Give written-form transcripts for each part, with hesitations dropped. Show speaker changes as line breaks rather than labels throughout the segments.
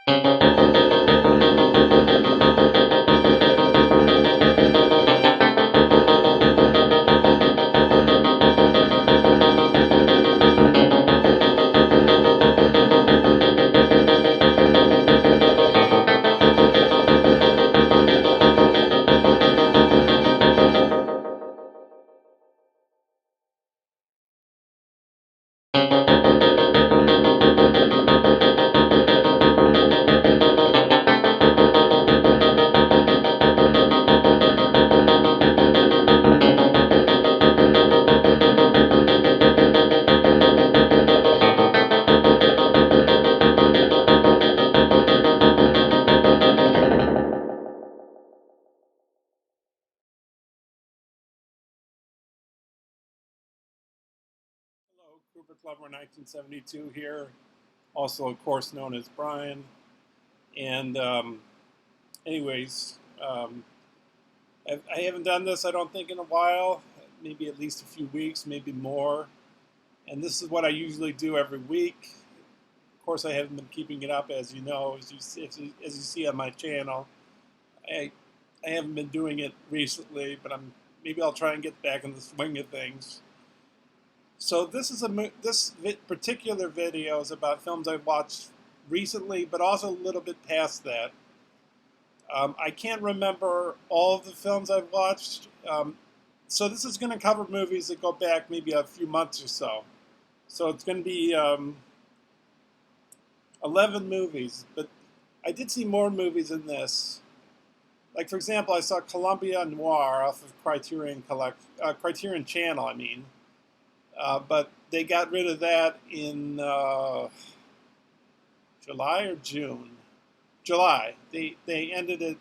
Hello, Cooper Clever 1972 here, also of course known as Brian. And anyways, I haven't done this I don't think in a while, maybe at least a few weeks, maybe more. And this is what I usually do every week. Of course, I haven't been keeping it up, as you know, as you see on my channel. I I haven't been doing it recently, but maybe I'll try and get back in the swing of things. So this particular video is about films I've watched recently, but also a little bit past that. I can't remember all of the films I've watched, so this is going to cover movies that go back maybe a few months or so. So it's going to be 11 movies, but I did see more movies in this. Like, for example, I saw Columbia Noir off of Criterion Channel, I mean. But they got rid of that in July or June. July. They ended it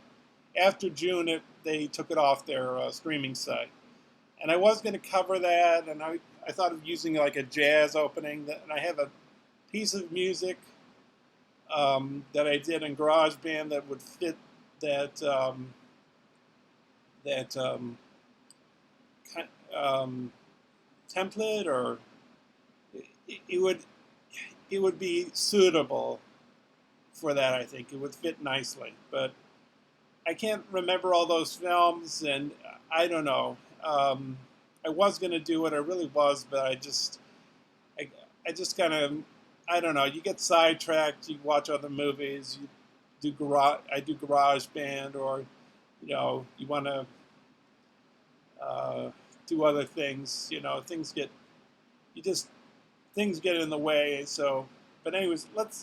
after June. They took it off their streaming site, and I was going to cover that, and I thought of using like a jazz opening, and I have a piece of music that I did in GarageBand that would fit that that template, or it would be suitable for that. I think it would fit nicely, but I can't remember all those films, and I don't know. I was going to do it, I really was, but I, I just kind of, I don't know. You get sidetracked. You watch other movies. I do Garage Band, or you want to do other things. You just things get in the way. So, but anyways, let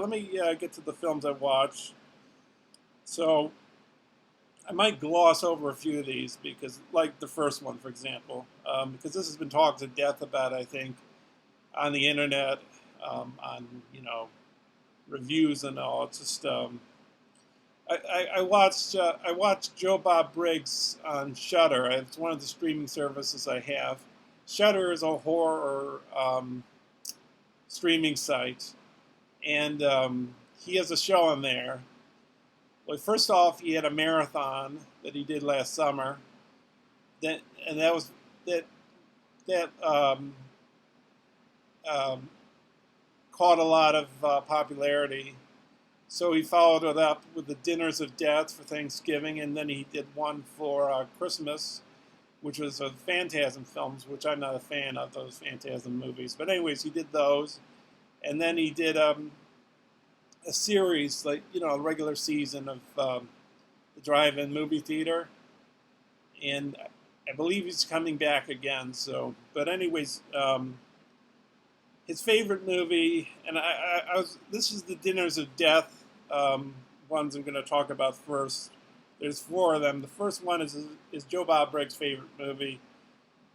me get to the films I watched. So I might gloss over a few of these because, like the first one, for example, because this has been talked to death about, I think, on the internet, on reviews and all. It's just I watched Joe Bob Briggs on Shudder. It's one of the streaming services I have. Shudder is a horror streaming site, and he has a show on there. Well, first off, he had a marathon that he did last summer. That was that that caught a lot of popularity. So he followed it up with the Dinners of Death for Thanksgiving, and then he did one for Christmas, which was Phantasm films, which I'm not a fan of, those Phantasm movies. But anyways, he did those, and then he did a series, like a regular season of the drive-in movie theater, and I believe he's coming back again. So, but anyways, his favorite movie, and this is the Dinners of Death ones I'm going to talk about first. There's four of them. The first one is Joe Bob Briggs' favorite movie,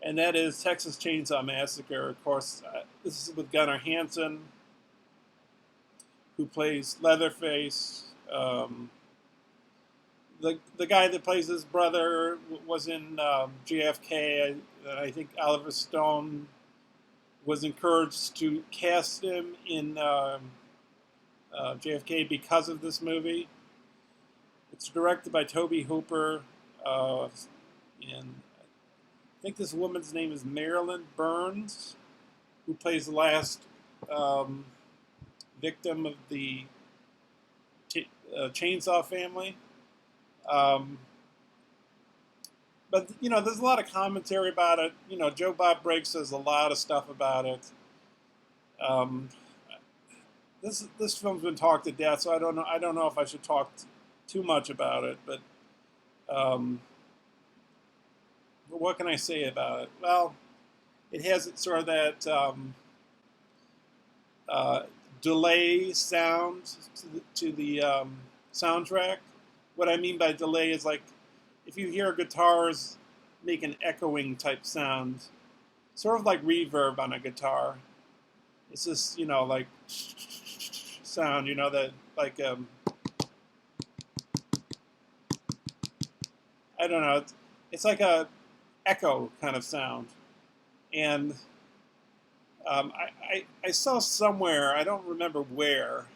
and that is Texas Chainsaw Massacre. Of course, this is with Gunnar Hansen, who plays Leatherface. The guy that plays his brother was in JFK. I think Oliver Stone was encouraged to cast him in JFK because of this movie. It's directed by Tobe Hooper, and I think this woman's name is Marilyn Burns, who plays the last victim of the Chainsaw Family. Um, but there's a lot of commentary about it. Joe Bob Briggs says a lot of stuff about it. Um, this film's been talked to death, so I don't know. I don't know if I should talk too much about it. But what can I say about it? Well, it has sort of that uh, delay sound to the soundtrack. What I mean by delay is like if you hear guitars make an echoing type sound, sort of like reverb on a guitar. It's this, like sound, that like I don't know. It's like a echo kind of sound, and I saw somewhere, I don't remember where,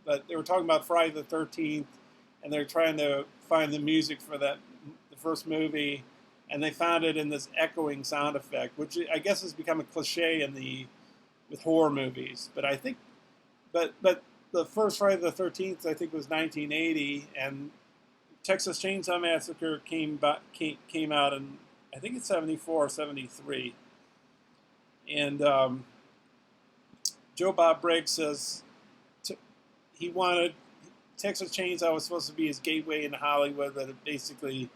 but they were talking about Friday the 13th, and they're trying to find the music for the first movie, and they found it in this echoing sound effect, which I guess has become a cliche with horror movies. But I think, but the first Friday the 13th, I think, was 1980, and Texas Chainsaw Massacre came out in, I think it's 74 or 73, and Joe Bob Briggs says he wanted Texas Chainsaw was supposed to be his gateway into Hollywood, but it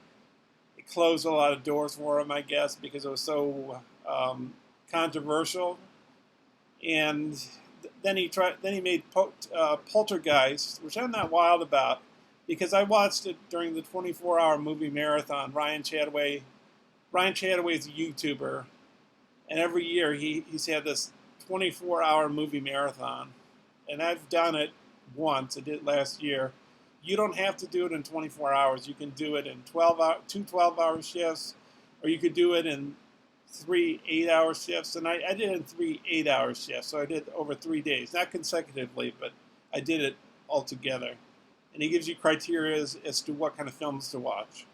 closed a lot of doors for him, I guess, because it was so controversial. And then he made Poltergeist, which I'm not wild about, because I watched it during the 24-hour movie marathon. Ryan Chataway is a YouTuber, and every year he's had this 24-hour movie marathon, and I've done it once. I did it last year. You don't have to do it in 24 hours. You can do it in 2 12-hour shifts, or you could do it in 3 8-hour shifts. And I did it in 3 8-hour shifts, so I did it over 3 days, not consecutively, but I did it all together. And he gives you criteria as to what kind of films to watch.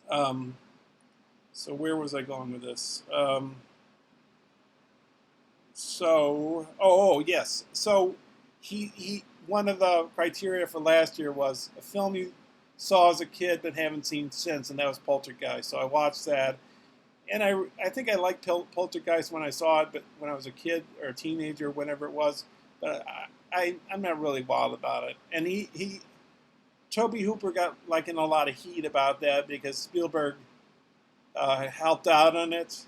So where was I going with this? Yes. So he one of the criteria for last year was a film you saw as a kid but haven't seen since, and that was Poltergeist. So I watched that, and I think I liked Poltergeist when I saw it, but when I was a kid or a teenager, whenever it was. But I'm not really wild about it. And Tobe Hooper got like in a lot of heat about that because Spielberg helped out on it,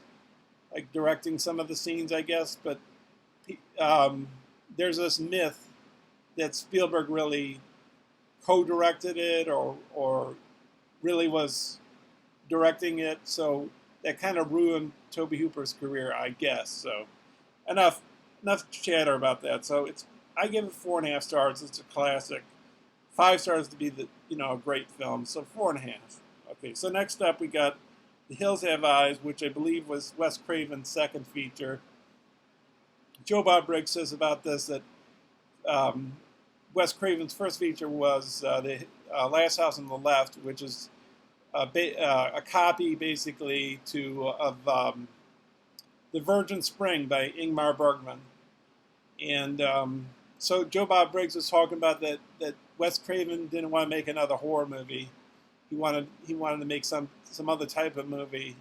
like directing some of the scenes, I guess. But there's this myth that Spielberg really co-directed it or really was directing it. So that kind of ruined Tobe Hooper's career, I guess. So enough chatter about that. So I give it 4.5 stars. It's a classic. 5 stars to be a great film. So 4.5. Okay. So next up we got The Hills Have Eyes, which I believe was Wes Craven's second feature. Joe Bob Briggs says about this that Wes Craven's first feature was the Last House on the Left, which is a copy basically of The Virgin Spring by Ingmar Bergman. And so Joe Bob Briggs was talking about that Wes Craven didn't want to make another horror movie. He wanted to make some other type of movie.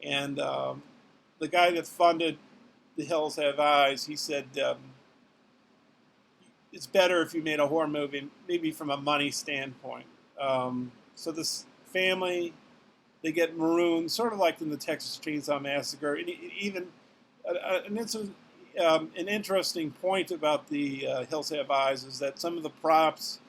And the guy that funded The Hills Have Eyes, he said it's better if you made a horror movie, maybe from a money standpoint. So this family, they get marooned, sort of like in the Texas Chainsaw Massacre. And even an interesting point about the Hills Have Eyes is that some of the props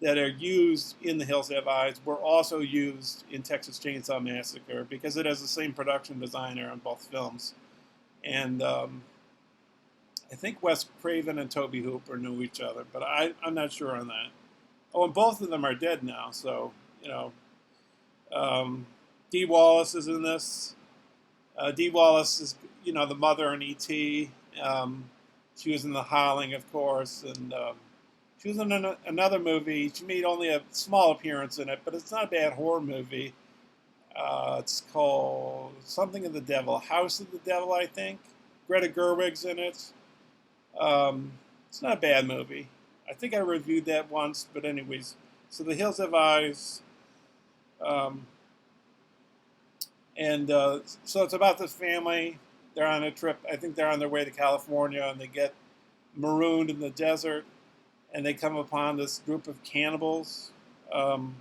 that are used in The Hills Have Eyes were also used in Texas Chainsaw Massacre because it has the same production designer on both films. And I think Wes Craven and Tobe Hooper knew each other, but I'm not sure on that. Oh, and both of them are dead now, so, Dee Wallace is in this. Dee Wallace is, the mother in E.T. She was in The Howling, of course, and she was in another movie. She made only a small appearance in it, but it's not a bad horror movie. It's called something of the Devil, House of the Devil, I think. Greta Gerwig's in it. It's not a bad movie. I think I reviewed that once, but anyways. So The Hills Have Eyes, um, and so it's about this family. They're on a trip. I think they're on their way to California, and they get marooned in the desert, and they come upon this group of cannibals. Um,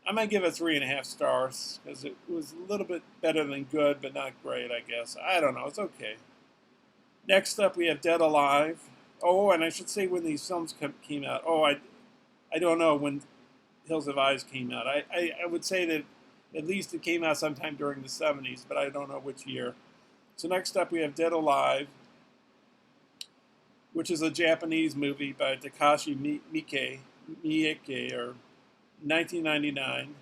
I might give it 3.5 stars because it was a little bit better than good, but not great, I guess. I don't know. It's okay. Next up, we have Dead Alive. Oh, and I should say when these films came out. Oh, I don't know when Hills of Eyes came out. I would say that at least it came out sometime during the 70s, but I don't know which year. So next up, we have Dead Alive, which is a Japanese movie by Takashi Miike, or 1999.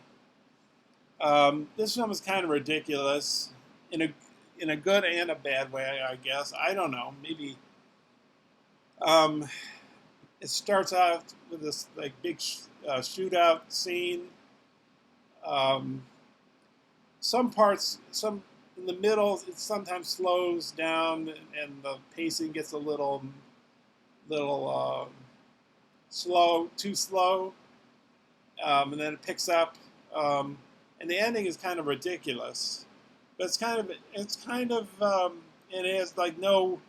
This film is kind of ridiculous in a good and a bad way, I guess. I don't know. Maybe it starts out with this like big shootout scene. Um, some parts, some in the middle, it sometimes slows down and the pacing gets a little slow, too slow, and then it picks up. And the ending is kind of ridiculous, but it has like no,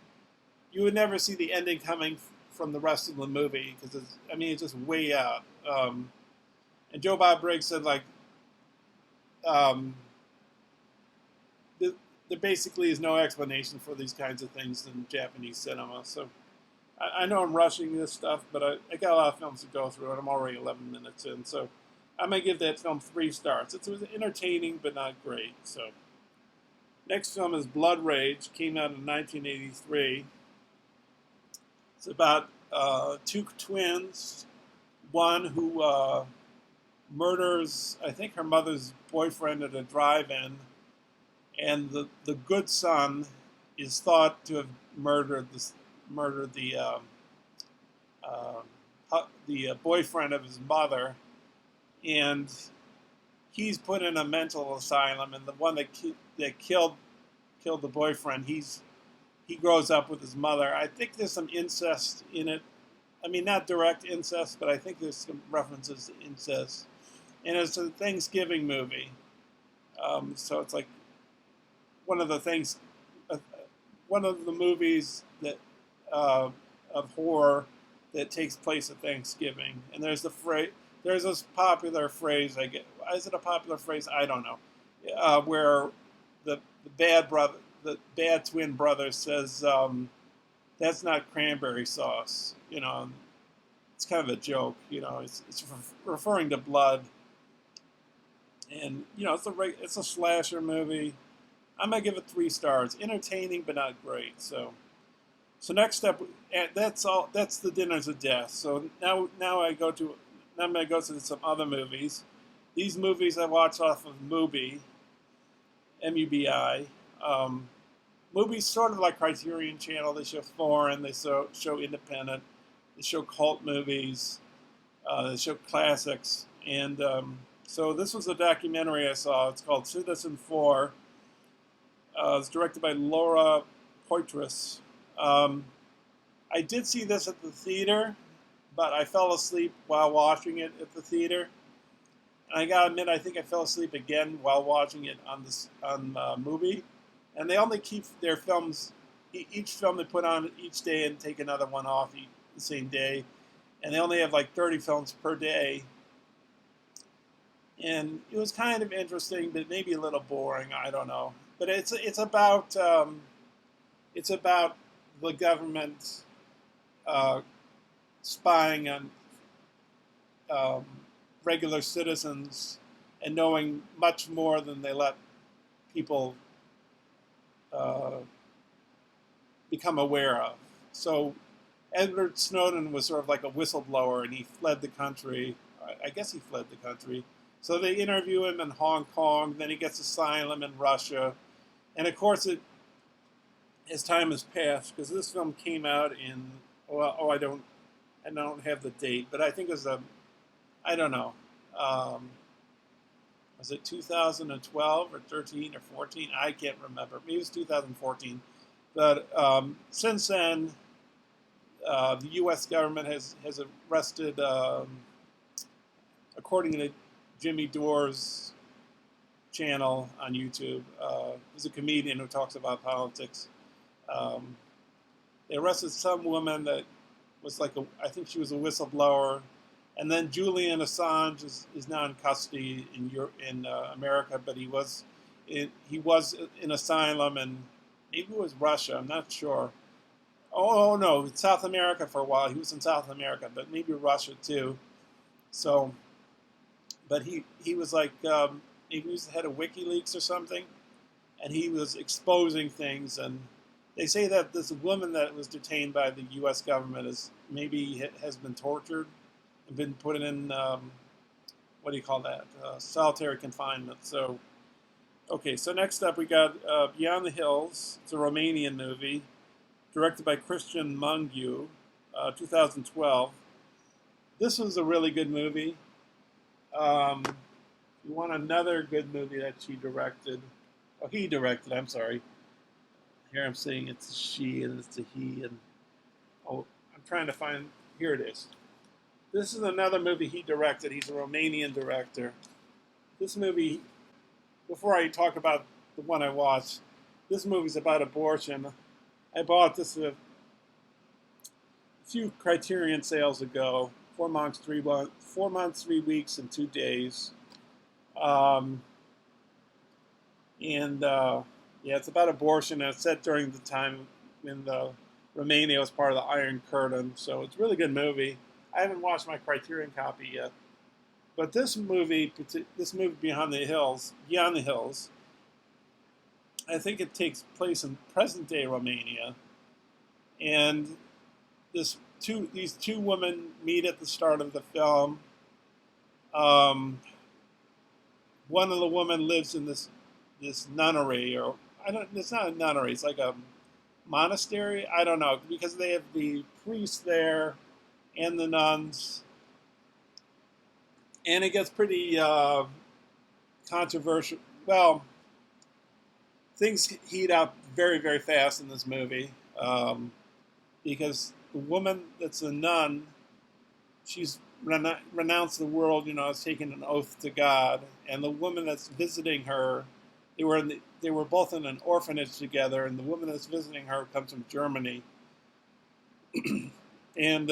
you would never see the ending coming from the rest of the movie because it's just way out. And Joe Bob Briggs said like, um, there basically is no explanation for these kinds of things in Japanese cinema. So I know I'm rushing this stuff, but I got a lot of films to go through, and I'm already 11 minutes in, so I'm going to give that film 3 stars. It was entertaining, but not great. So, next film is Blood Rage. Came out in 1983. It's about 2 twins. One who murders, I think, her mother's boyfriend at a drive-in, and the good son is thought to have murdered the boyfriend of his mother. And he's put in a mental asylum, and the one that killed the boyfriend, he grows up with his mother. I think there's some incest in it. I mean, not direct incest, but I think there's some references to incest. And it's a Thanksgiving movie, so it's like one of the movies that of horror that takes place at Thanksgiving. And there's this popular phrase. Is it a popular phrase? I don't know. Where the bad twin brother says, "That's not cranberry sauce." It's kind of a joke. It's referring to blood, and it's a slasher movie. I'm gonna give it 3 stars. Entertaining, but not great. So next up, that's all. That's the Dinners of Death. So now I'm going to go to some other movies. These movies I watch off of Mubi, M-U-B-I. Mubi's sort of like Criterion Channel. They show foreign, they show independent, they show cult movies, they show classics. And so this was a documentary I saw. It's called Citizen 4. It's directed by Laura Poitras. I did see this at the theater, but I fell asleep while watching it at the theater. And I gotta admit, I think I fell asleep again while watching it on Mubi. And they only keep their films, each film they put on each day, and take another one off the same day. And they only have like 30 films per day. And it was kind of interesting, but maybe a little boring. I don't know. But it's about the government spying on regular citizens and knowing much more than they let people become aware of. So Edward Snowden was sort of like a whistleblower, and he fled the country. I guess he fled the country. So they interview him in Hong Kong. Then he gets asylum in Russia. And of course, as time has passed, because this film came out in, I don't have the date, but I think it was I don't know, was it 2012 or 13 or 14? I can't remember. Maybe it was 2014. But since then, the U.S. government has arrested, according to Jimmy Dore's channel on YouTube. He's a comedian who talks about politics. Um, they arrested some woman that was I think she was a whistleblower, and then Julian Assange is now in custody in America, but he was in asylum, and maybe it was Russia. I'm not sure. Oh no, South America for a while. He was in South America, but maybe Russia too. So, but he was he was the head of WikiLeaks or something, and he was exposing things. And they say that this woman that was detained by the U.S. government has been tortured and been put in what do you call that? Solitary confinement. So, okay. So next up we got Beyond the Hills. It's a Romanian movie, directed by Cristian Mungiu, 2012. This was a really good movie. You want another good movie that he directed, I'm sorry. Here I'm saying it's a she and it's a he, and I'm trying to find, here it is. This is another movie he directed. He's a Romanian director. This movie, before I talk about the one I watched, this movie's about abortion. I bought this a few Criterion sales ago. 4 months, 3 weeks, and 2 days. It's about abortion, and it's set during the time when Romania was part of the Iron Curtain. So it's a really good movie. I haven't watched my Criterion copy yet, but this movie Beyond the Hills, I think it takes place in present-day Romania, and these two women meet at the start of the film. One of the women lives in this nunnery, or it's not a nunnery, it's like a monastery. I don't know, because they have the priests there and the nuns, and it gets pretty controversial. Well, things heat up very, very fast in this movie, because the woman that's a nun, she's renounced the world, has taken an oath to God, and the woman that's visiting her, they were both in an orphanage together, and the woman that's visiting her comes from Germany, and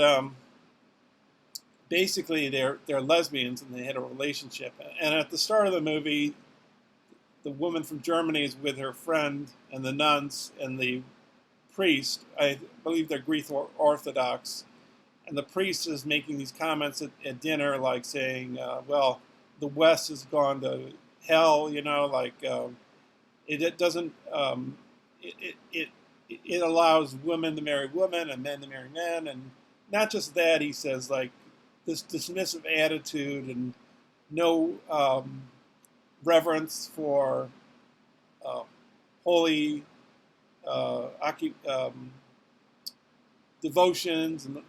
basically they're lesbians, and they had a relationship. And at the start of the movie, the woman from Germany is with her friend and the nuns and the priest. I believe they're Greek Orthodox. And the priest is making these comments at dinner, like saying, well, the West has gone to hell, it doesn't, it allows women to marry women and men to marry men. And not just that, he says, like, this dismissive attitude and no reverence for holy devotions and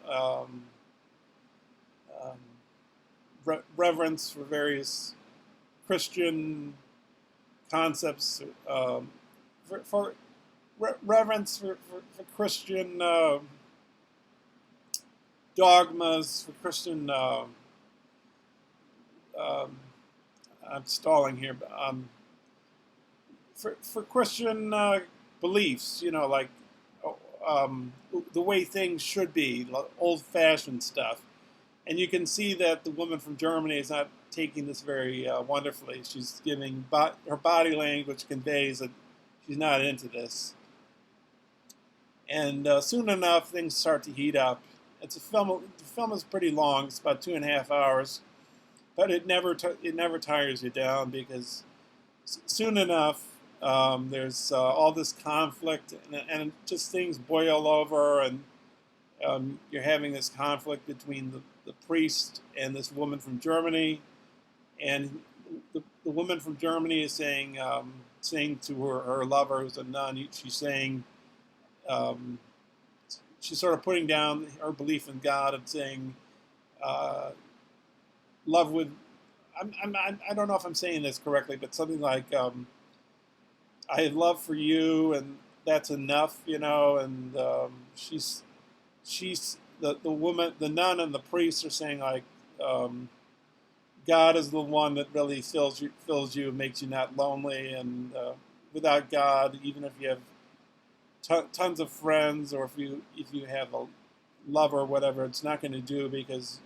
reverence for various Christian concepts, reverence for Christian dogmas, for Christian. I'm stalling here, but for Christian beliefs, like the way things should be, old-fashioned stuff. And you can see that the woman from Germany is not taking this very wonderfully. She's giving her body language conveys that she's not into this. And soon enough, things start to heat up. The film is pretty long. It's about 2.5 hours, but it never tires you down, because soon enough there's all this conflict, and just things boil over, and you're having this conflict between the priest and this woman from Germany, and the woman from Germany is saying to her lover, who's a nun, she's saying, she's sort of putting down her belief in God and saying, love with, I don't know if I'm saying this correctly, but something like, I have love for you, and that's enough, and she's she's the woman, the nun, and the priest are saying like, God is the one that really fills you, and makes you not lonely, and without God, even if you have tons of friends, or if you have a lover or whatever, it's not going to do, because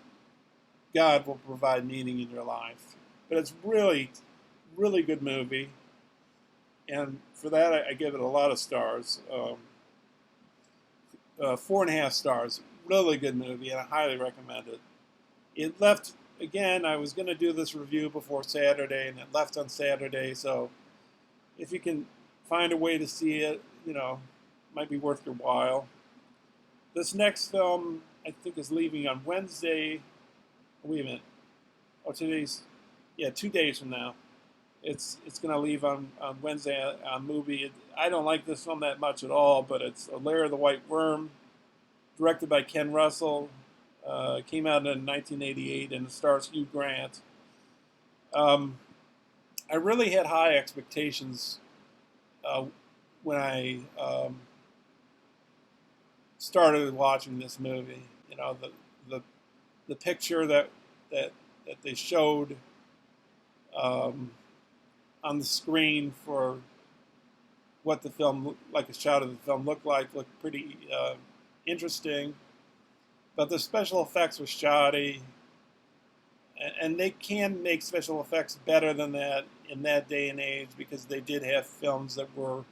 God will provide meaning in your life. But it's really, really good movie, and for that I give it a lot of stars. 4.5 stars. Really good movie, and I highly recommend it. It left again. I was going to do this review before Saturday, and it left on Saturday. So if you can find a way to see it, might be worth your while. This next film, I think, is leaving on Wednesday. Wait a minute. Oh, 2 days from now. It's going to leave on Wednesday on Mubi. I don't like this film that much at all, but it's A Lair of the White Worm, directed by Ken Russell. Came out in 1988, and it stars Hugh Grant. I really had high expectations when I started watching this movie. The picture that they showed on the screen for what the film, like a shot of the film looked pretty interesting. But the special effects were shoddy, and they can make special effects better than that in that day and age, because they did have films that were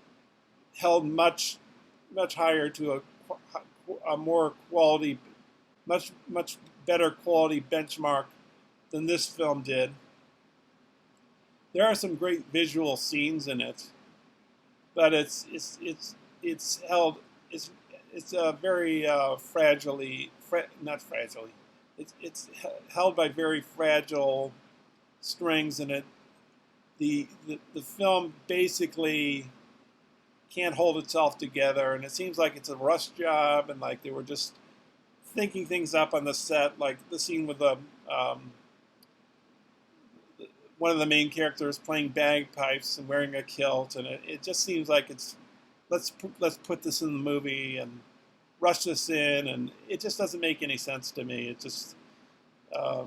held much higher to a more quality, much better quality benchmark than this film did. There are some great visual scenes in it, but it's held it's very fragilely, not fragilely. It's held by very fragile strings, and the film basically can't hold itself together, and it seems like it's a rush job, and like they were just thinking things up on the set, like the scene with one of the main characters playing bagpipes and wearing a kilt, and it just seems like it's let's put this in the movie and rush this in, and it just doesn't make any sense to me. It just I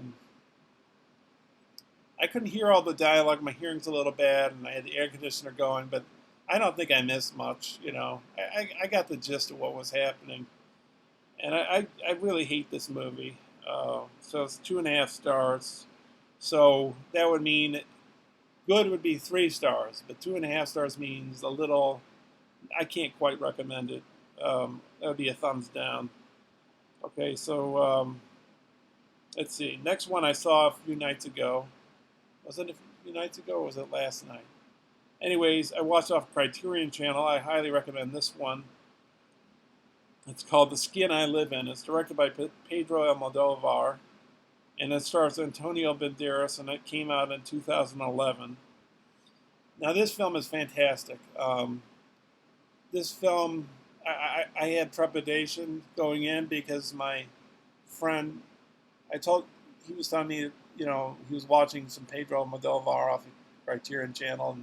couldn't hear all the dialogue. My hearing's a little bad, and I had the air conditioner going, but I don't think I missed much. I got the gist of what was happening, and I really hate this movie. So it's 2.5 stars. So that would mean good would be 3 stars, but 2.5 stars means a little. I can't quite recommend it. That would be a thumbs down. Okay, so let's see. Next one I saw a few nights ago. Was it a few nights ago, or was it last night? Anyways, I watched off Criterion Channel. I highly recommend this one. It's called The Skin I Live In. It's directed by Pedro Almodovar, and it stars Antonio Banderas, and it came out in 2011. Now, this film is fantastic. This film, I had trepidation going in, because my friend, he was telling me, he was watching some Pedro Almodovar off the Criterion Channel,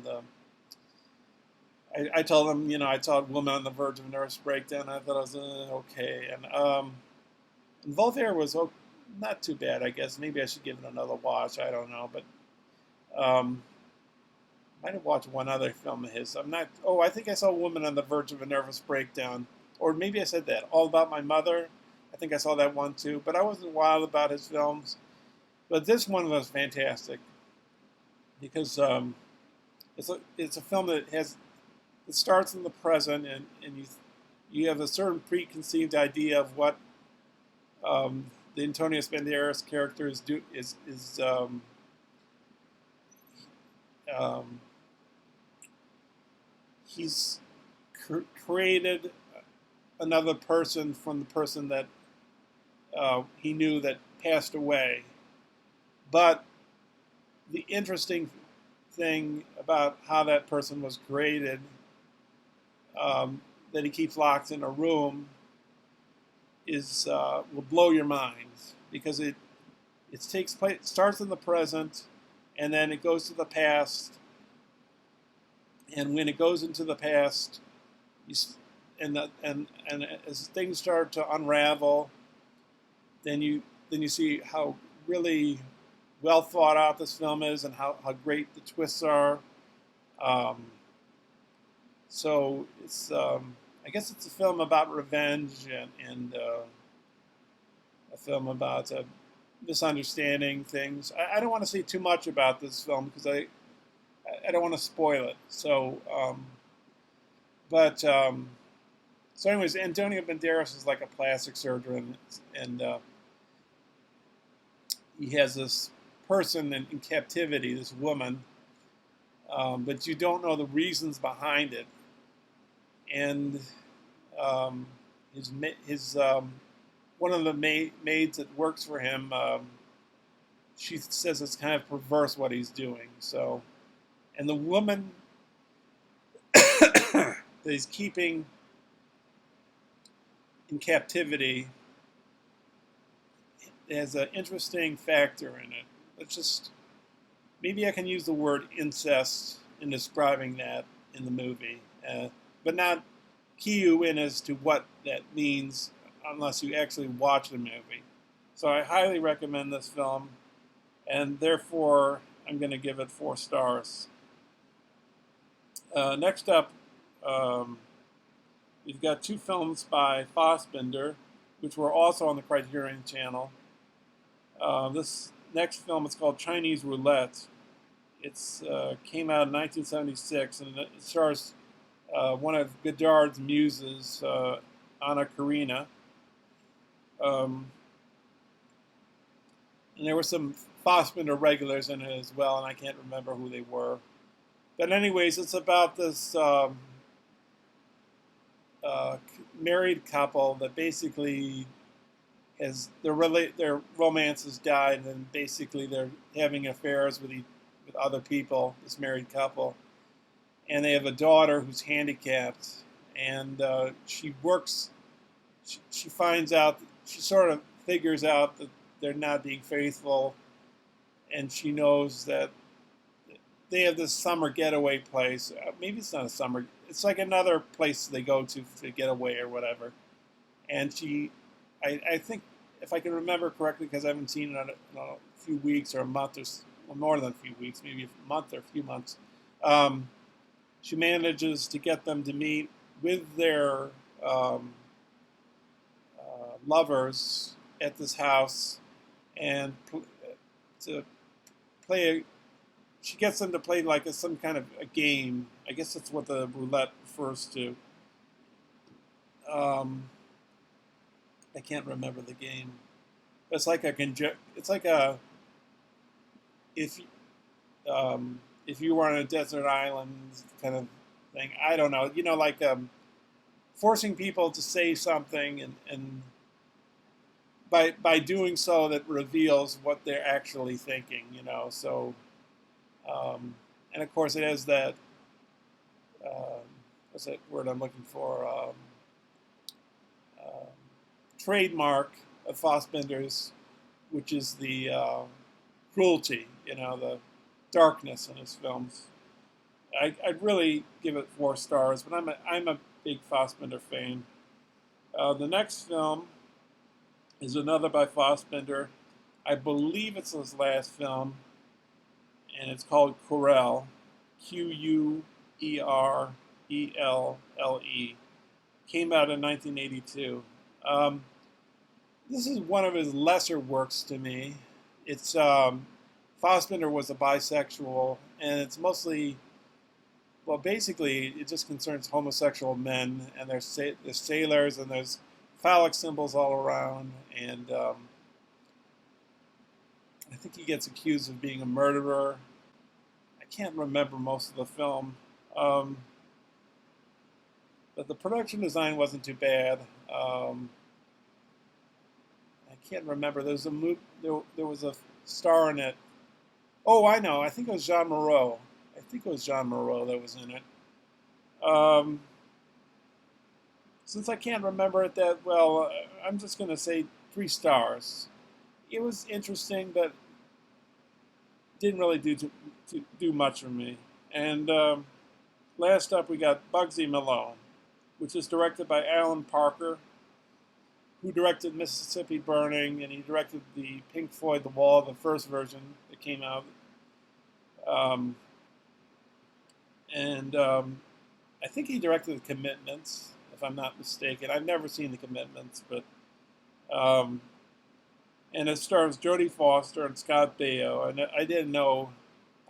and I told him, I saw Woman on the Verge of a Nervous Breakdown. I thought it was okay, and Voltaire was not too bad, I guess. Maybe I should give it another watch. I don't know, but might have watched one other film of his. I'm not. Oh, I think I saw Woman on the Verge of a Nervous Breakdown, or maybe I said that. All About My Mother. I think I saw that one too, but I wasn't wild about his films. But this one was fantastic, because it's a film that it starts in the present, and you have a certain preconceived idea of what the Antonio Banderas character is he's created another person from the person that he knew that passed away. But the interesting thing about how that person was created, that he keeps locked in a room, is will blow your mind, because it takes place. It starts in the present, and then it goes to the past. And when it goes into the past, and as things start to unravel, then you see how really well thought out this film is, and how great the twists are. Um, so it's I guess it's a film about revenge, and a film about misunderstanding things. I don't want to say too much about this film because I don't want to spoil it. So but so anyways, Antonio Banderas is like a plastic surgeon, and he has this person in captivity, this woman, but you don't know the reasons behind it. And um, his one of the maids that works for him, she says it's kind of perverse what he's doing. So, and the woman that he's keeping in captivity has an interesting factor in it. It's just, maybe I can use the word incest in describing that in the movie, but not key you in as to what that means unless you actually watch the movie. So I highly recommend this film, and therefore I'm going to give it 4 stars. Next up, we've got 2 films by Fassbinder, which were also on the Criterion Channel. This next film is called Chinese Roulette. It's came out in 1976, and it stars one of Godard's muses, Anna Karina. And there were some Fassbinder regulars in it as well, and I can't remember who they were. But anyways, it's about this married couple that basically has their romance has died, and basically they're having affairs with other people. This married couple, and they have a daughter who's handicapped, and she works. She finds out. She sort of figures out that they're not being faithful, and she knows that they have this summer getaway place. Maybe it's not a summer. It's like another place they go to get away or whatever. And I think, if I can remember correctly, because I haven't seen it in a few weeks or a month or more than a few weeks, maybe a month or a few months, she manages to get them to meet with their lovers at this house, and to play. She gets them to play like some kind of a game. I guess that's what the roulette refers to. I can't remember the game. It's like if you were on a desert island kind of thing. I don't know. Like forcing people to say something, and by doing so, that reveals what they're actually thinking. So. And of course, it has that, what's that word I'm looking for? Trademark of Fassbinder's, which is the cruelty, the darkness in his films. I'd really give it 4 stars, but I'm a big Fassbinder fan. The next film is another by Fassbinder. I believe it's his last film, and it's called Querelle, Querelle. Came out in 1982. This is one of his lesser works to me. It's Fassbinder was a bisexual, and it's mostly, well, basically, it just concerns homosexual men, and there's sailors, and there's phallic symbols all around, and I think he gets accused of being a murderer. I can't remember most of the film. But the production design wasn't too bad. I can't remember. There was a star in it. Oh, I know. I think it was Jean Moreau. That was in it. Since I can't remember it that well, I'm just going to say 3 stars. It was interesting, but didn't really do much for me. And last up, we got Bugsy Malone. which is directed by Alan Parker, who directed Mississippi Burning, and he directed the Pink Floyd The Wall, the first version that came out. Um, and I think he directed The Commitments, if I'm not mistaken. I've never seen The Commitments, but and it stars Jodie Foster and Scott Baio. And I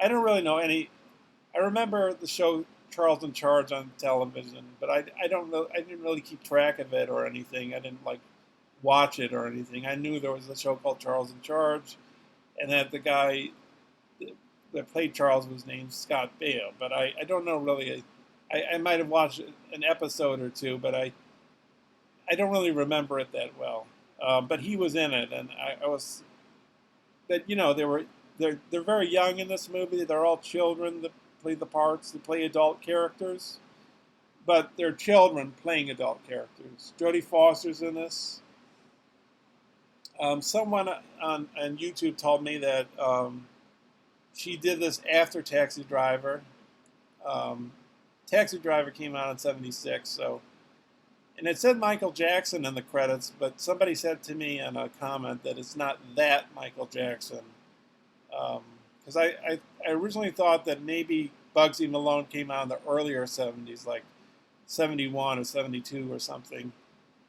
don't really know any. I remember the show Charles in Charge on television, but I don't know. I didn't really keep track of it or anything. I didn't like watch it or anything. I knew there was a show called Charles in Charge, and that the guy that played Charles was named Scott Baio. But I don't know really. I might have watched an episode or two, but I don't really remember it that well. But he was in it, and I was. But they're very young in this movie. They're all children that play the parts. They play adult characters, but they're children playing adult characters. Jodie Foster's in this. Someone on YouTube told me that she did this after Taxi Driver. Taxi Driver came out in '76, so. And it said Michael Jackson in the credits, but somebody said to me in a comment that it's not that Michael Jackson. Because I originally thought that maybe Bugsy Malone came out in the earlier 70s, like 71 or 72 or something.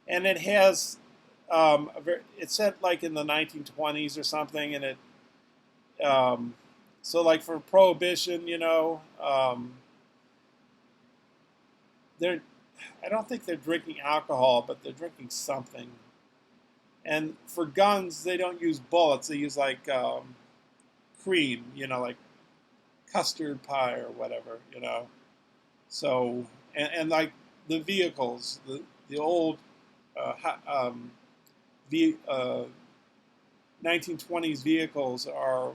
And it has, it's set like in the 1920s or something, and so like for Prohibition, I don't think they're drinking alcohol, but they're drinking something. And for guns, they don't use bullets. They use like cream, like custard pie or whatever, So, and like the vehicles, the old 1920s vehicles are,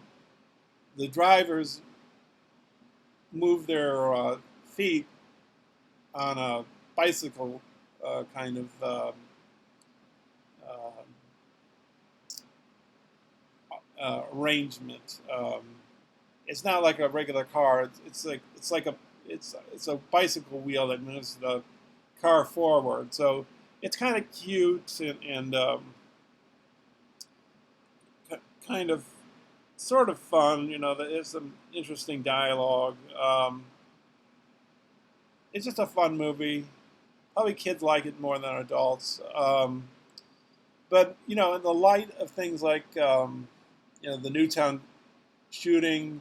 the drivers move their feet on a bicycle kind of arrangement. It's not like a regular car. It's a bicycle wheel that moves the car forward. So it's kind of cute and kind of sort of fun. There's some interesting dialogue. It's just a fun movie. Probably kids like it more than adults. But in the light of things like the Newtown shooting,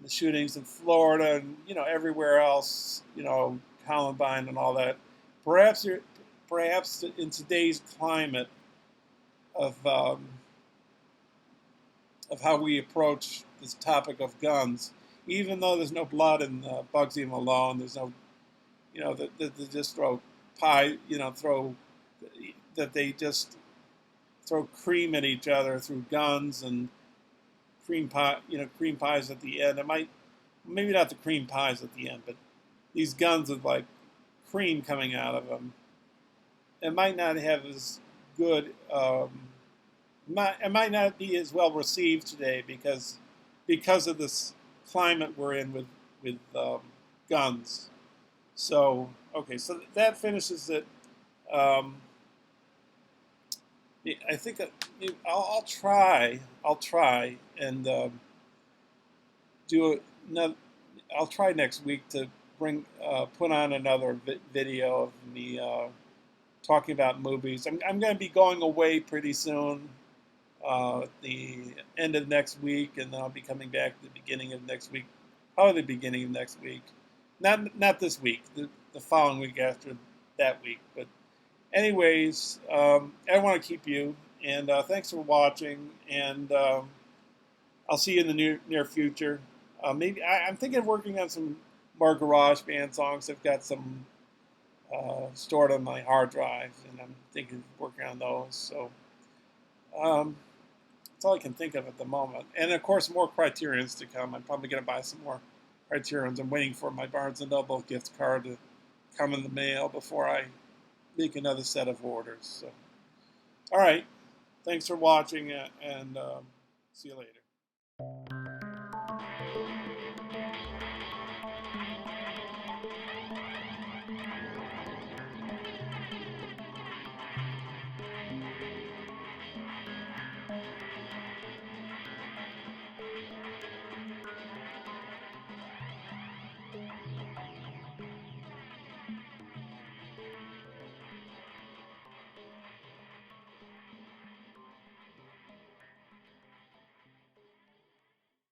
the shootings in Florida, and everywhere else, Columbine and all that. Perhaps in today's climate of how we approach this topic of guns, even though there's no blood in Bugsy Malone, there's no, that they just throw pie, that they just throw cream at each other through guns and cream pie, cream pies at the end. It might, maybe not the cream pies at the end, but these guns with like cream coming out of them. It might not have as good. It might not be as well received today because of this climate we're in with guns. So okay, so that finishes it. I think that I'll try and do it. I'll try next week to put on another video of me talking about movies. I'm going to be going away pretty soon, at the end of next week, and then I'll be coming back at the beginning of next week, probably the beginning of next week. Not this week, the following week after that week. But anyways, I don't want to keep you, and thanks for watching, and I'll see you in the near future. Maybe I'm thinking of working on some more GarageBand songs. I've got some stored on my hard drive, and I'm thinking of working on those. So that's all I can think of at the moment. And of course, more Criterions to come. I'm probably going to buy some more Criterions. I'm waiting for my Barnes & Noble gift card to come in the mail before I make another set of orders. So, all right. Thanks for watching, and see you later.